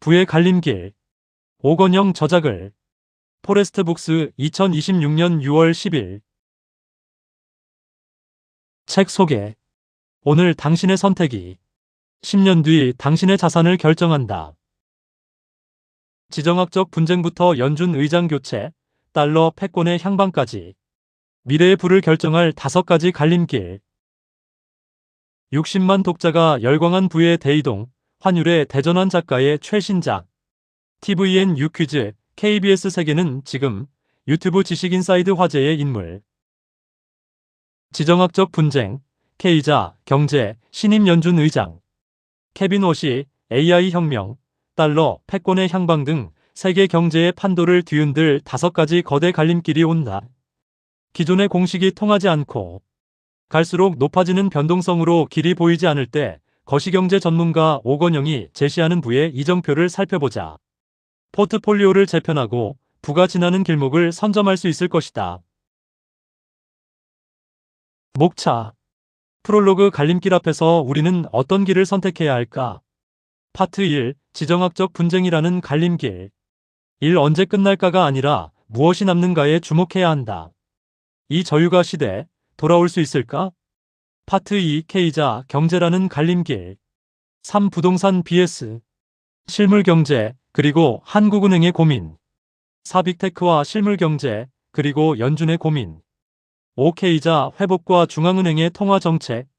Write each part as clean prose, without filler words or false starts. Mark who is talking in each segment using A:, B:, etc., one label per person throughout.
A: 부의 갈림길. 오건영 저작을. 포레스트북스 2026년 6월 10일. 책 소개. 오늘 당신의 선택이 10년 뒤 당신의 자산을 결정한다. 지정학적 분쟁부터 연준 의장 교체, 달러 패권의 향방까지 미래의 부를 결정할 5가지 갈림길. 60만 독자가 열광한 부의 대이동, 환율의 대전환 작가의 최신작. tvN 유퀴즈, KBS 세계는 지금 유튜브 지식인사이드 화제의 인물. 지정학적 분쟁, K자, 경제, 신임 연준 의장. 케빈 워시, AI 혁명, 달러, 패권의 향방 등 세계 경제의 판도를 뒤흔들 5가지 거대 갈림길이 온다. 기존의 공식이 통하지 않고 갈수록 높아지는 변동성으로 길이 보이지 않을 때 거시경제 전문가 오건영이 제시하는 부의 이정표를 살펴보자. 포트폴리오를 재편하고 부가 지나는 길목을 선점할 수 있을 것이다. 목차. 프롤로그 갈림길 앞에서 우리는 어떤 길을 선택해야 할까? 파트 1. 지정학적 분쟁이라는 갈림길. 일 언제 끝날까가 아니라 무엇이 남는가에 주목해야 한다. 이 저유가 시대, 돌아올 수 있을까? 파트 2. K자, 경제라는 갈림길. 3. 부동산 vs 실물경제, 그리고 한국은행의 고민. 4. 빅테크와 실물경제, 그리고 연준의 고민. 5. K자, 회복과 중앙은행의 통화정책.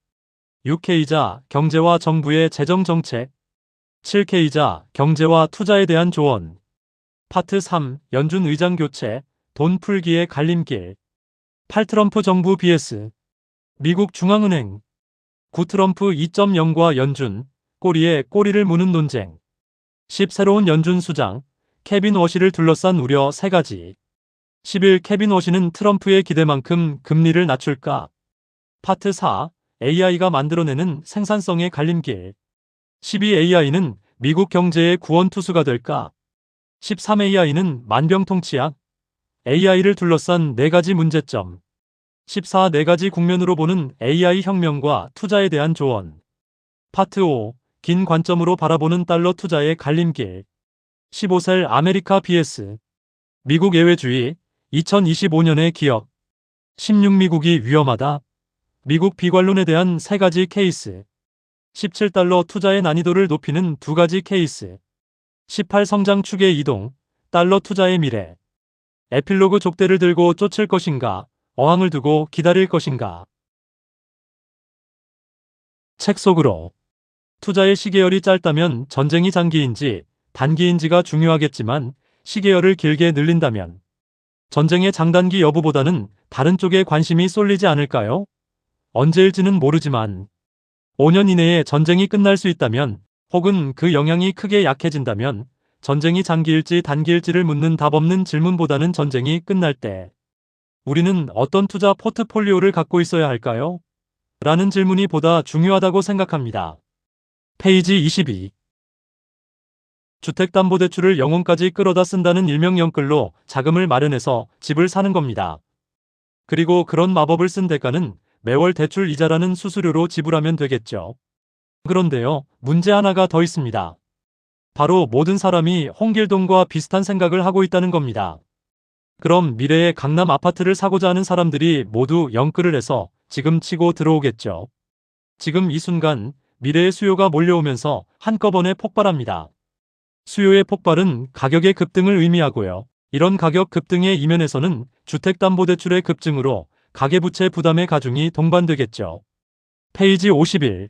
A: 6. K자, 경제와 정부의 재정정책. 7. K자, 경제와 투자에 대한 조언. 파트 3. 연준 의장 교체, 돈 풀기의 갈림길. 8. 트럼프 정부 vs 미국 중앙은행. 9. 트럼프 2.0과 연준, 꼬리에 꼬리를 무는 논쟁. 10. 새로운 연준 수장, 케빈 워시를 둘러싼 우려 3가지. 11. 케빈 워시는 트럼프의 기대만큼 금리를 낮출까? 파트 4. AI가 만들어내는 생산성의 갈림길. 12. AI는 미국 경제의 구원투수가 될까? 13. AI는 만병통치약? AI를 둘러싼 4가지 문제점. 14. 4가지 국면으로 보는 AI 혁명과 투자에 대한 조언. 파트 5. 긴 관점으로 바라보는 달러 투자의 갈림길. 15셀 아메리카 vs 미국 예외주의, 2025년의 기억. 16. 미국이 위험하다. 미국 비관론에 대한 3가지 케이스. 17. 달러 투자의 난이도를 높이는 2가지 케이스. 18. 성장 축의 이동, 달러 투자의 미래. 에필로그 족대를 들고 쫓을 것인가, 어항을 두고 기다릴 것인가. 책 속으로. 투자의 시계열이 짧다면 전쟁이 장기인지 단기인지가 중요하겠지만 시계열을 길게 늘린다면 전쟁의 장단기 여부보다는 다른 쪽에 관심이 쏠리지 않을까요? 언제일지는 모르지만 5년 이내에 전쟁이 끝날 수 있다면, 혹은 그 영향이 크게 약해진다면 전쟁이 장기일지 단기일지를 묻는 답 없는 질문보다는 전쟁이 끝날 때 우리는 어떤 투자 포트폴리오를 갖고 있어야 할까요? 라는 질문이 보다 중요하다고 생각합니다. 페이지 22. 주택담보대출을 영혼까지 끌어다 쓴다는 일명 영끌로 자금을 마련해서 집을 사는 겁니다. 그리고 그런 마법을 쓴 대가는 매월 대출 이자라는 수수료로 지불하면 되겠죠. 그런데요, 문제 하나가 더 있습니다. 바로 모든 사람이 홍길동과 비슷한 생각을 하고 있다는 겁니다. 그럼 미래의 강남 아파트를 사고자 하는 사람들이 모두 영끌을 해서 지금 치고 들어오겠죠. 지금 이 순간 미래의 수요가 몰려오면서 한꺼번에 폭발합니다. 수요의 폭발은 가격의 급등을 의미하고요. 이런 가격 급등의 이면에서는 주택담보대출의 급증으로 가계부채 부담의 가중이 동반되겠죠. 페이지 51.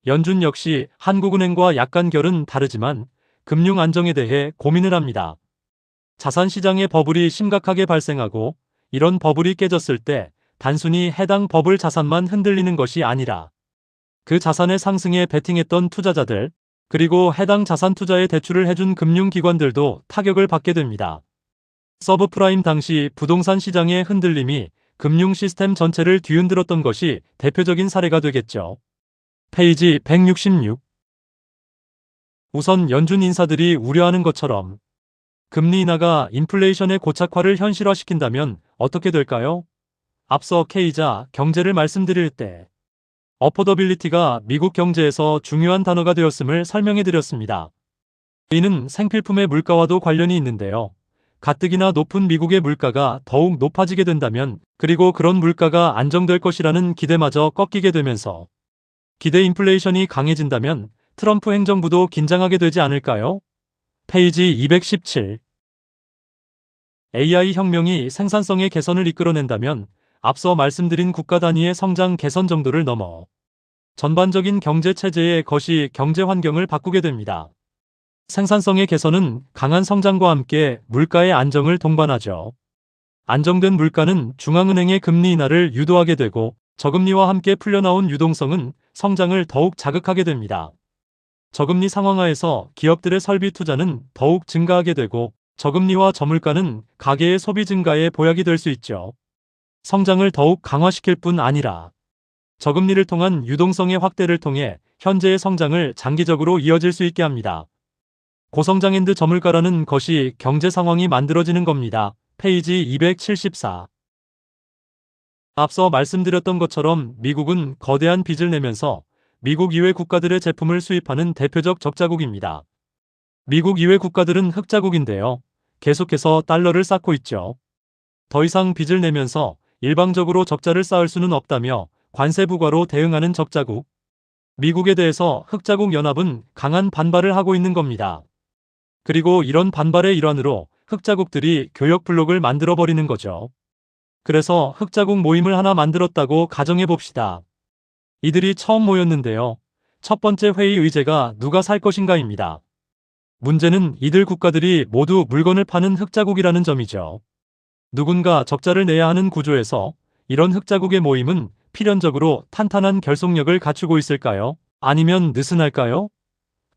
A: 연준 역시 한국은행과 약간 결은 다르지만 금융 안정에 대해 고민을 합니다. 자산시장의 버블이 심각하게 발생하고 이런 버블이 깨졌을 때 단순히 해당 버블 자산만 흔들리는 것이 아니라 그 자산의 상승에 베팅했던 투자자들, 그리고 해당 자산 투자에 대출을 해준 금융기관들도 타격을 받게 됩니다. 서브프라임 당시 부동산 시장의 흔들림이 금융 시스템 전체를 뒤흔들었던 것이 대표적인 사례가 되겠죠. 페이지 166. 우선 연준 인사들이 우려하는 것처럼 금리 인하가 인플레이션의 고착화를 현실화시킨다면 어떻게 될까요? 앞서 K자, 경제를 말씀드릴 때 어포더빌리티가 미국 경제에서 중요한 단어가 되었음을 설명해 드렸습니다. 이는 생필품의 물가와도 관련이 있는데요. 가뜩이나 높은 미국의 물가가 더욱 높아지게 된다면, 그리고 그런 물가가 안정될 것이라는 기대마저 꺾이게 되면서 기대 인플레이션이 강해진다면 트럼프 행정부도 긴장하게 되지 않을까요? 페이지 217. AI 혁명이 생산성의 개선을 이끌어낸다면 앞서 말씀드린 국가 단위의 성장 개선 정도를 넘어 전반적인 경제 체제의 거시 경제 환경을 바꾸게 됩니다. 생산성의 개선은 강한 성장과 함께 물가의 안정을 동반하죠. 안정된 물가는 중앙은행의 금리 인하를 유도하게 되고, 저금리와 함께 풀려나온 유동성은 성장을 더욱 자극하게 됩니다. 저금리 상황하에서 기업들의 설비 투자는 더욱 증가하게 되고, 저금리와 저물가는 가계의 소비 증가에 보약이 될 수 있죠. 성장을 더욱 강화시킬 뿐 아니라 저금리를 통한 유동성의 확대를 통해 현재의 성장을 장기적으로 이어질 수 있게 합니다. 고성장 앤드 저물가라는 것이 경제 상황이 만들어지는 겁니다. 페이지 274. 앞서 말씀드렸던 것처럼 미국은 거대한 빚을 내면서 미국 이외 국가들의 제품을 수입하는 대표적 적자국입니다. 미국 이외 국가들은 흑자국인데요. 계속해서 달러를 쌓고 있죠. 더 이상 빚을 내면서 일방적으로 적자를 쌓을 수는 없다며 관세 부과로 대응하는 적자국. 미국에 대해서 흑자국 연합은 강한 반발을 하고 있는 겁니다. 그리고 이런 반발의 일환으로 흑자국들이 교역 블록을 만들어버리는 거죠. 그래서 흑자국 모임을 하나 만들었다고 가정해 봅시다. 이들이 처음 모였는데요. 첫 번째 회의 의제가 누가 살 것인가입니다. 문제는 이들 국가들이 모두 물건을 파는 흑자국이라는 점이죠. 누군가 적자를 내야 하는 구조에서 이런 흑자국의 모임은 필연적으로 탄탄한 결속력을 갖추고 있을까요? 아니면 느슨할까요?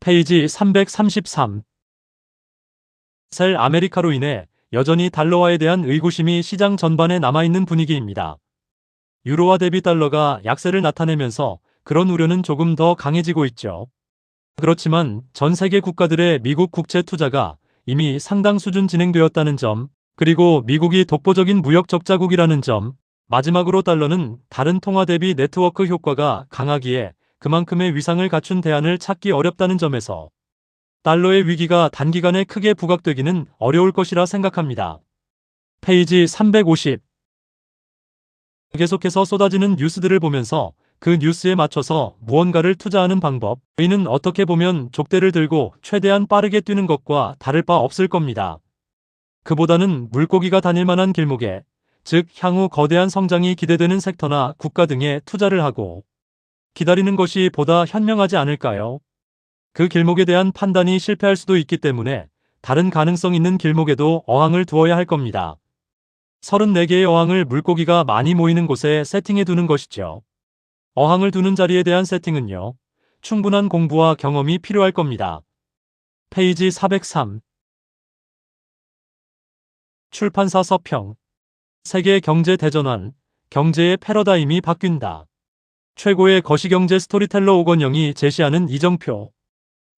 A: 페이지 333. 셀 아메리카로 인해 여전히 달러화에 대한 의구심이 시장 전반에 남아있는 분위기입니다. 유로화 대비 달러가 약세를 나타내면서 그런 우려는 조금 더 강해지고 있죠. 그렇지만 전 세계 국가들의 미국 국채 투자가 이미 상당 수준 진행되었다는 점, 그리고 미국이 독보적인 무역 적자국이라는 점, 마지막으로 달러는 다른 통화 대비 네트워크 효과가 강하기에 그만큼의 위상을 갖춘 대안을 찾기 어렵다는 점에서 달러의 위기가 단기간에 크게 부각되기는 어려울 것이라 생각합니다. 페이지 350. 계속해서 쏟아지는 뉴스들을 보면서 그 뉴스에 맞춰서 무언가를 투자하는 방법, 이는 어떻게 보면 족대를 들고 최대한 빠르게 뛰는 것과 다를 바 없을 겁니다. 그보다는 물고기가 다닐 만한 길목에, 즉 향후 거대한 성장이 기대되는 섹터나 국가 등에 투자를 하고 기다리는 것이 보다 현명하지 않을까요? 그 길목에 대한 판단이 실패할 수도 있기 때문에 다른 가능성 있는 길목에도 어항을 두어야 할 겁니다. 34개의 어항을 물고기가 많이 모이는 곳에 세팅해 두는 것이죠. 어항을 두는 자리에 대한 세팅은요, 충분한 공부와 경험이 필요할 겁니다. 페이지 403. 출판사 서평. 세계 경제 대전환, 경제의 패러다임이 바뀐다. 최고의 거시경제 스토리텔러 오건영이 제시하는 이정표.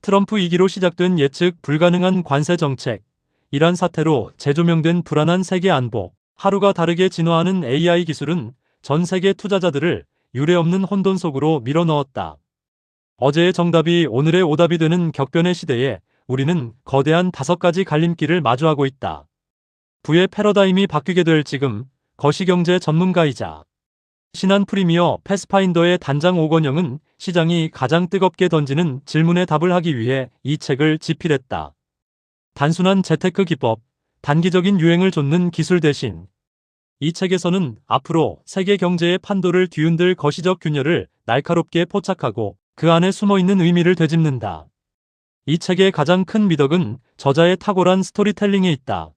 A: 트럼프 2기로 시작된 예측 불가능한 관세 정책, 이란 사태로 재조명된 불안한 세계 안보, 하루가 다르게 진화하는 AI 기술은 전 세계 투자자들을 유례없는 혼돈 속으로 밀어넣었다. 어제의 정답이 오늘의 오답이 되는 격변의 시대에 우리는 거대한 5가지 갈림길을 마주하고 있다. 부의 패러다임이 바뀌게 될 지금, 거시경제 전문가이자 신한 프리미어 패스파인더의 단장 오건영은 시장이 가장 뜨겁게 던지는 질문에 답을 하기 위해 이 책을 집필했다. 단순한 재테크 기법, 단기적인 유행을 좇는 기술 대신 이 책에서는 앞으로 세계 경제의 판도를 뒤흔들 거시적 균열을 날카롭게 포착하고 그 안에 숨어있는 의미를 되짚는다. 이 책의 가장 큰 미덕은 저자의 탁월한 스토리텔링에 있다.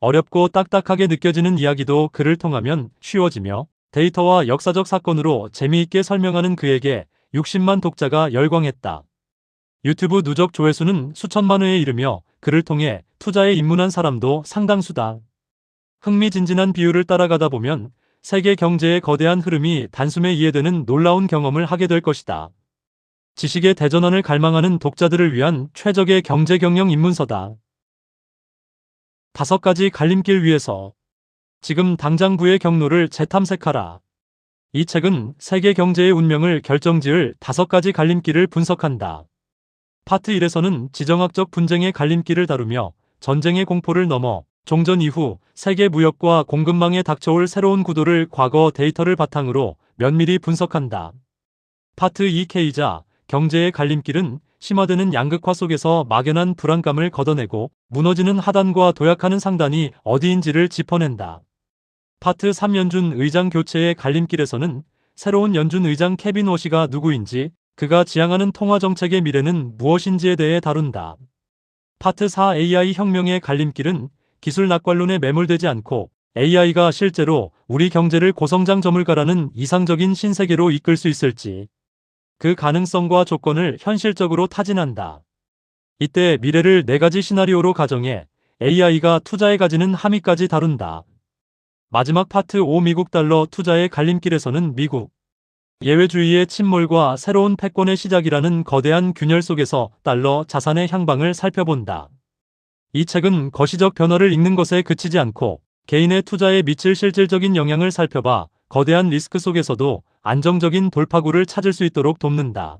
A: 어렵고 딱딱하게 느껴지는 이야기도 그를 통하면 쉬워지며 데이터와 역사적 사건으로 재미있게 설명하는 그에게 60만 독자가 열광했다. 유튜브 누적 조회수는 수천만 회에 이르며 그를 통해 투자에 입문한 사람도 상당수다. 흥미진진한 비율을 따라가다 보면 세계 경제의 거대한 흐름이 단숨에 이해되는 놀라운 경험을 하게 될 것이다. 지식의 대전환을 갈망하는 독자들을 위한 최적의 경제 경영 입문서다. 5가지 갈림길 위에서 지금 당장 부의 경로를 재탐색하라. 이 책은 세계 경제의 운명을 결정지을 5가지 갈림길을 분석한다. 파트 1에서는 지정학적 분쟁의 갈림길을 다루며 전쟁의 공포를 넘어 종전 이후 세계 무역과 공급망에 닥쳐올 새로운 구도를 과거 데이터를 바탕으로 면밀히 분석한다. 파트 2K이자 경제의 갈림길은 심화되는 양극화 속에서 막연한 불안감을 걷어내고 무너지는 하단과 도약하는 상단이 어디인지를 짚어낸다. 파트 3 연준 의장 교체의 갈림길에서는 새로운 연준 의장 케빈 워시가 누구인지, 그가 지향하는 통화 정책의 미래는 무엇인지에 대해 다룬다. 파트 4 AI 혁명의 갈림길은 기술 낙관론에 매몰되지 않고 AI가 실제로 우리 경제를 고성장 저물가라는 이상적인 신세계로 이끌 수 있을지, 그 가능성과 조건을 현실적으로 타진한다. 이때 미래를 4가지 시나리오로 가정해 AI가 투자에 가지는 함의까지 다룬다. 마지막 파트 5 미국 달러 투자의 갈림길에서는 미국 예외주의의 침몰과 새로운 패권의 시작이라는 거대한 균열 속에서 달러 자산의 향방을 살펴본다. 이 책은 거시적 변화를 읽는 것에 그치지 않고 개인의 투자에 미칠 실질적인 영향을 살펴봐 거대한 리스크 속에서도 안정적인 돌파구를 찾을 수 있도록 돕는다.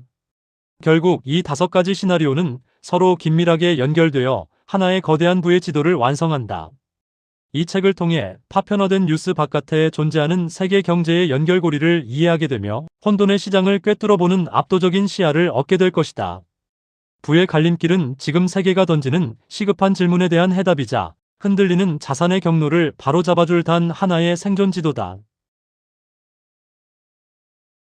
A: 결국 이 5가지 시나리오는 서로 긴밀하게 연결되어 하나의 거대한 부의 지도를 완성한다. 이 책을 통해 파편화된 뉴스 바깥에 존재하는 세계 경제의 연결고리를 이해하게 되며 혼돈의 시장을 꿰뚫어보는 압도적인 시야를 얻게 될 것이다. 부의 갈림길은 지금 세계가 던지는 시급한 질문에 대한 해답이자 흔들리는 자산의 경로를 바로잡아줄 단 하나의 생존 지도다.